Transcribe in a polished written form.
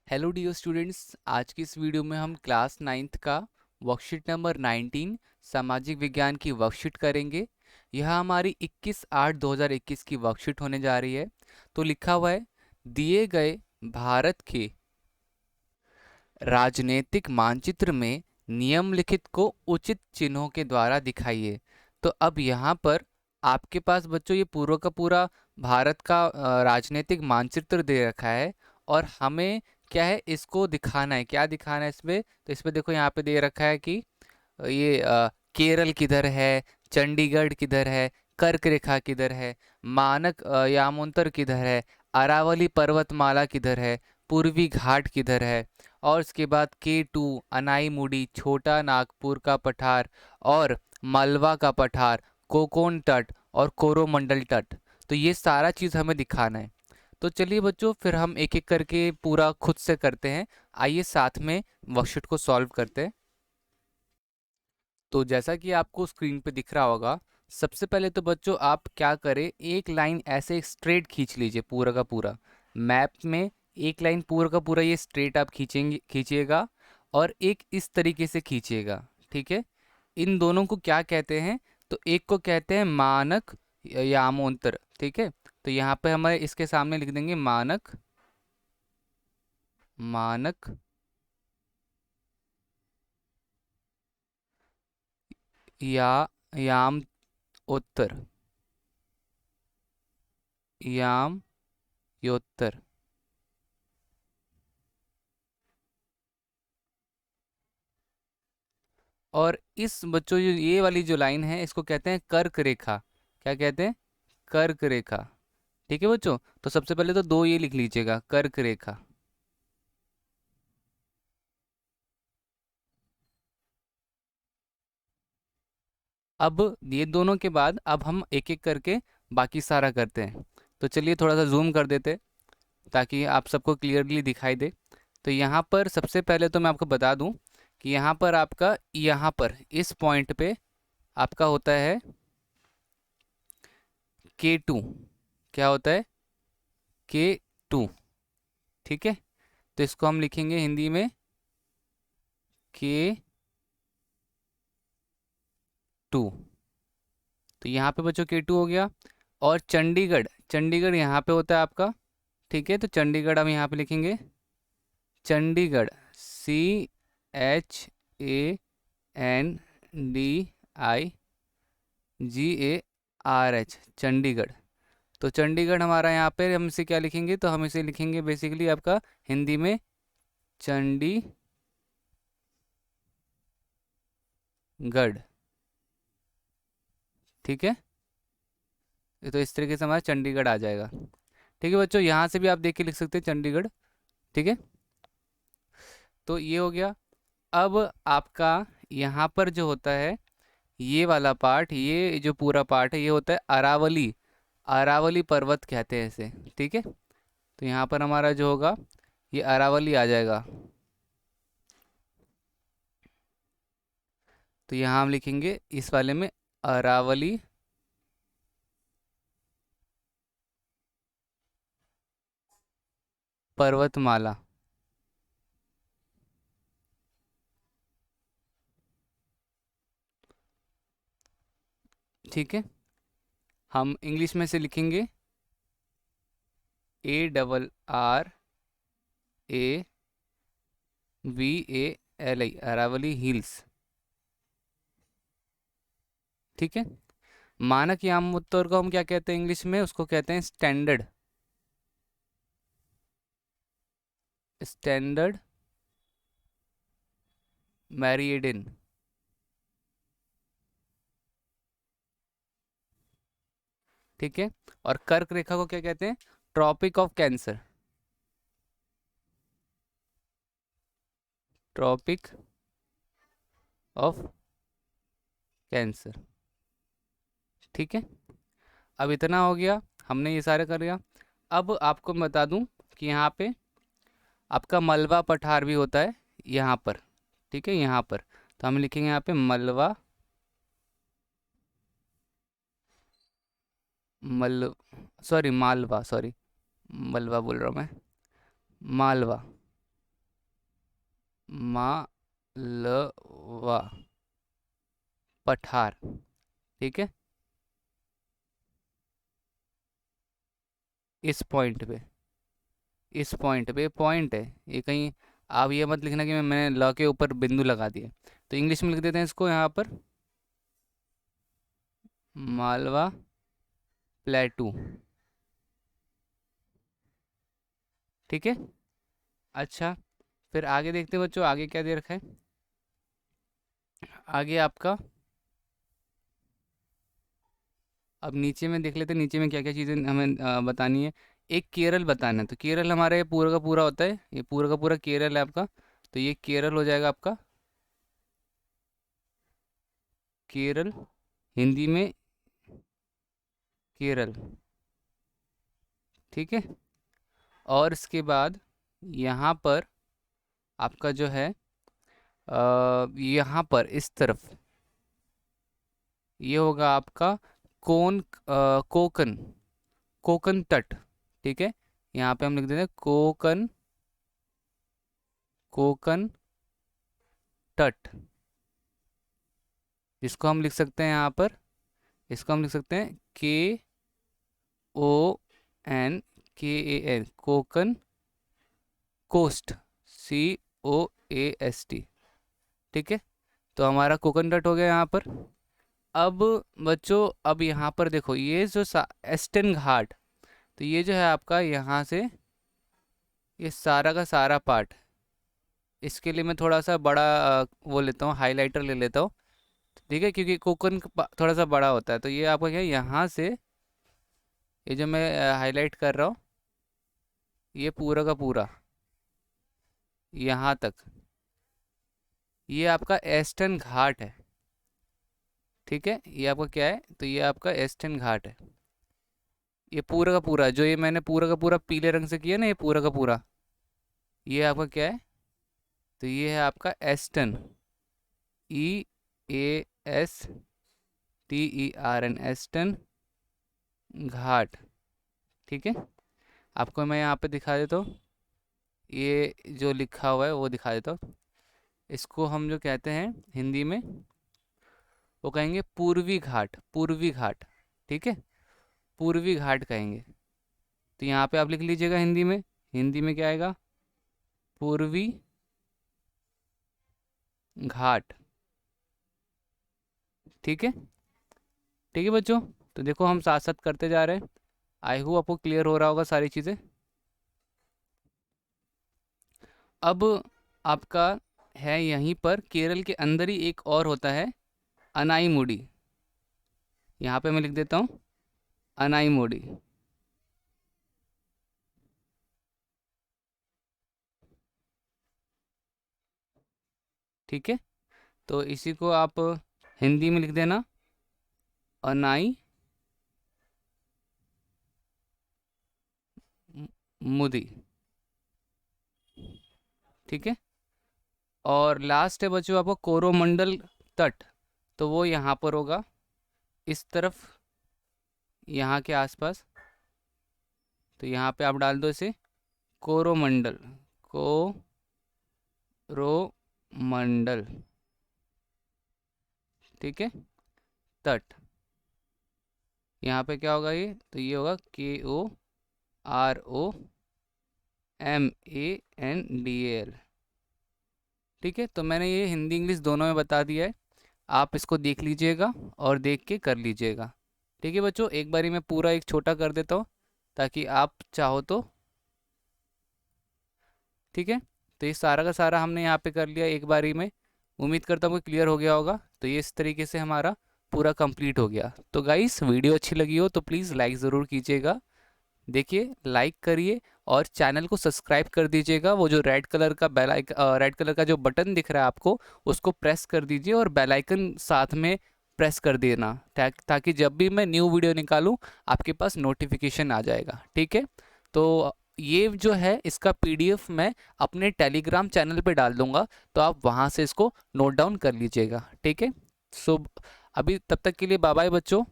Hello dear students, आज की इस वीडियो में हम क्लास 9th का वर्कशीट नंबर 19 सामाजिक विज्ञान की वर्कशीट करेंगे। यह हमारी 21/8/2021 की वर्कशीट होने जा रही है। तो लिखा हुआ है, दिए गए भारत के राजनीतिक मानचित्र में निम्नलिखित को उचित चिन्हों के द्वारा दिखाइए। तो अब यहाँ पर आपके पास बच्चों ये पूरा का पूरा भारत का राजनीतिक मानचित्र दे रखा है और हमें क्या है, इसको दिखाना है। क्या दिखाना है इसमें? तो इसमें देखो, यहाँ पे दे रखा है कि ये केरल किधर है, चंडीगढ़ किधर है, कर्क रेखा किधर है, मानक यामोंतर किधर है, अरावली पर्वतमाला किधर है, पूर्वी घाट किधर है, और उसके बाद K2 अनाईमुड़ी, छोटा नागपुर का पठार और मालवा का पठार, कोकोन तट और कोरोमंडल तट। तो ये सारा चीज़ हमें दिखाना है। तो चलिए बच्चों, फिर हम एक एक करके पूरा खुद से करते हैं। आइए साथ में वर्कशीट को सॉल्व करते हैं। तो जैसा कि आपको स्क्रीन पे दिख रहा होगा, सबसे पहले तो बच्चों आप क्या करें, एक लाइन ऐसे स्ट्रेट खींच लीजिए पूरा का पूरा। मैप में एक लाइन पूरा का पूरा ये स्ट्रेट आप खींचिएगा और एक इस तरीके से खींचिएगा। ठीक है, इन दोनों को क्या कहते हैं? तो एक को कहते हैं मानक यामोंतर। ठीक है, तो यहाँ पे हमारे इसके सामने लिख देंगे मानक, मानक या याम उत्तर, याम योत्तर। और इस बच्चों ये वाली जो लाइन है, इसको कहते हैं कर्क रेखा। क्या कहते हैं? कर्क रेखा। ठीक है बच्चों, तो सबसे पहले तो दो ये लिख लीजिएगा, कर्क रेखा। अब ये दोनों के बाद अब हम एक एक करके बाकी सारा करते हैं। तो चलिए थोड़ा सा जूम कर देते हैं ताकि आप सबको क्लियरली दिखाई दे। तो यहाँ पर सबसे पहले तो मैं आपको बता दूं कि यहाँ पर आपका, यहाँ पर इस पॉइंट पे आपका होता है K2। क्या होता है? K2। ठीक है, तो इसको हम लिखेंगे हिंदी में K2। तो यहाँ पे बच्चों K2 हो गया। और चंडीगढ़, चंडीगढ़ यहाँ पे होता है आपका। ठीक है, तो चंडीगढ़ हम यहाँ पे लिखेंगे चंडीगढ़, CHANDIGARH, चंडीगढ़। तो चंडीगढ़ हमारा यहाँ पे, हम इसे क्या लिखेंगे? तो हम इसे लिखेंगे बेसिकली आपका हिंदी में चंडीगढ़। ठीक है, ये तो इस तरीके से हमारा चंडीगढ़ आ जाएगा। ठीक है बच्चों, यहाँ से भी आप देख के लिख सकते हैं चंडीगढ़। ठीक है, तो ये हो गया। अब आपका यहाँ पर जो होता है, ये वाला पार्ट, ये जो पूरा पार्ट है, ये होता है अरावली। अरावली पर्वत कहते हैं इसे। ठीक है, तो यहाँ पर हमारा जो होगा, ये अरावली आ जाएगा। तो यहाँ हम लिखेंगे इस वाले में अरावली पर्वतमाला। ठीक है, हम इंग्लिश में से लिखेंगे ARRAVALI, अरावली हिल्स। ठीक है, मानक यामोत्तर को हम क्या कहते हैं इंग्लिश में? उसको कहते हैं स्टैंडर्ड, स्टैंडर्ड मेरिडियन। ठीक है, और कर्क रेखा को क्या कहते हैं? Tropic of cancer, tropic of cancer. ठीक है, अब इतना हो गया, हमने ये सारे कर लिया। अब आपको मैं बता दूं कि यहाँ पे आपका मलबा पठार भी होता है यहाँ पर। ठीक है, यहाँ पर तो हम लिखेंगे यहाँ पे मलबा, मल सॉरी मालवा, सॉरी, मलबा बोल रहा हूँ मैं, मालवा। मालवा पठार। ठीक है, इस पॉइंट पे, इस पॉइंट पे पॉइंट है ये कहीं। आप ये मत लिखना कि मैंने ल के ऊपर बिंदु लगा दिए। तो इंग्लिश में लिख देते हैं इसको यहाँ पर, मालवा प्लेटू। ठीक है। अच्छा, फिर आगे देखते हैं बच्चों, आगे क्या दे रखा है। आगे आपका, अब नीचे में देख लेते हैं नीचे में क्या क्या चीज़ें हमें बतानी है। एक केरल बताना है, तो केरल हमारा ये पूरा का पूरा होता है, ये पूरा का पूरा केरल है आपका। तो ये केरल हो जाएगा आपका, केरल, हिंदी में केरल। ठीक है। और इसके बाद यहाँ पर आपका जो है यहाँ पर इस तरफ ये होगा आपका कोकन, कोकन तट। ठीक है, यहाँ पे हम लिख देते हैं कोकन, कोकन तट, जिसको हम लिख सकते हैं यहाँ पर, इसको हम लिख सकते हैं KONKAN, कोकन कोस्ट, COAST। ठीक है, तो हमारा कोकन तट हो गया यहाँ पर। अब बच्चों, अब यहाँ पर देखो ये जो एस्टन घाट, तो ये जो है आपका यहाँ से ये सारा का सारा पार्ट, इसके लिए मैं थोड़ा सा बड़ा वो लेता हूँ, हाइलाइटर ले लेता हूँ। ठीक है, क्योंकि कोकन थोड़ा सा बड़ा होता है। तो ये आपका क्या है, यहाँ से ये जो मैं हाईलाइट कर रहा हूँ, ये पूरा का पूरा यहाँ तक, ये आपका एस्टन घाट है। ठीक है, ये आपका क्या है, तो ये आपका एस्टन घाट है। ये पूरा का पूरा जो ये मैंने पूरा का पूरा पीले रंग से किया ना, ये पूरा का पूरा, ये आपका क्या है, तो ये है आपका एस्टन, EASTERN, एस्टन घाट। ठीक है, आपको मैं यहाँ पे दिखा देता हूँ, ये जो लिखा हुआ है वो दिखा देता हूँ। इसको हम जो कहते हैं हिंदी में, वो कहेंगे पूर्वी घाट, पूर्वी घाट। ठीक है, पूर्वी घाट कहेंगे। तो यहाँ पे आप लिख लीजिएगा हिंदी में, हिंदी में क्या आएगा, पूर्वी घाट। ठीक है, ठीक है बच्चों, तो देखो हम साथ साथ करते जा रहे हैं। आई होप आपको क्लियर हो रहा होगा सारी चीज़ें। अब आपका है यहीं पर केरल के अंदर ही एक और होता है, अनाईमुडी। यहाँ पे मैं लिख देता हूँ अनाईमुडी। ठीक है, तो इसी को आप हिंदी में लिख देना, अनाई मुदी। ठीक है, और लास्ट है बच्चों आपको कोरोमंडल तट, तो वो यहाँ पर होगा, इस तरफ, यहाँ के आसपास। तो यहाँ पे आप डाल दो इसे, कोरोमंडल, कोरोमंडल। ठीक है, तट, यहाँ पे क्या होगा ये, तो ये होगा KOROMANDAL। ठीक है, तो मैंने ये हिंदी इंग्लिश दोनों में बता दिया है, आप इसको देख लीजिएगा और देख के कर लीजिएगा। ठीक है बच्चों, एक बारी मैं पूरा एक छोटा कर देता हूँ ताकि आप चाहो तो। ठीक है, तो ये सारा का सारा हमने यहाँ पे कर लिया एक बारी में। उम्मीद करता हूँ कि क्लियर हो गया होगा। तो ये इस तरीके से हमारा पूरा कंप्लीट हो गया। तो गाइस, वीडियो अच्छी लगी हो तो प्लीज़ लाइक ज़रूर कीजिएगा। देखिए, लाइक करिए और चैनल को सब्सक्राइब कर दीजिएगा। वो जो रेड कलर का जो बटन दिख रहा है आपको, उसको प्रेस कर दीजिए और बेल आइकन साथ में प्रेस कर देना, ताकि जब भी मैं न्यू वीडियो निकालूं आपके पास नोटिफिकेशन आ जाएगा। ठीक है, तो ये जो है इसका PDF मैं अपने टेलीग्राम चैनल पे डाल दूंगा, तो आप वहां से इसको नोट डाउन कर लीजिएगा। ठीक है, सो अभी तब तक के लिए बाय बाय बच्चों।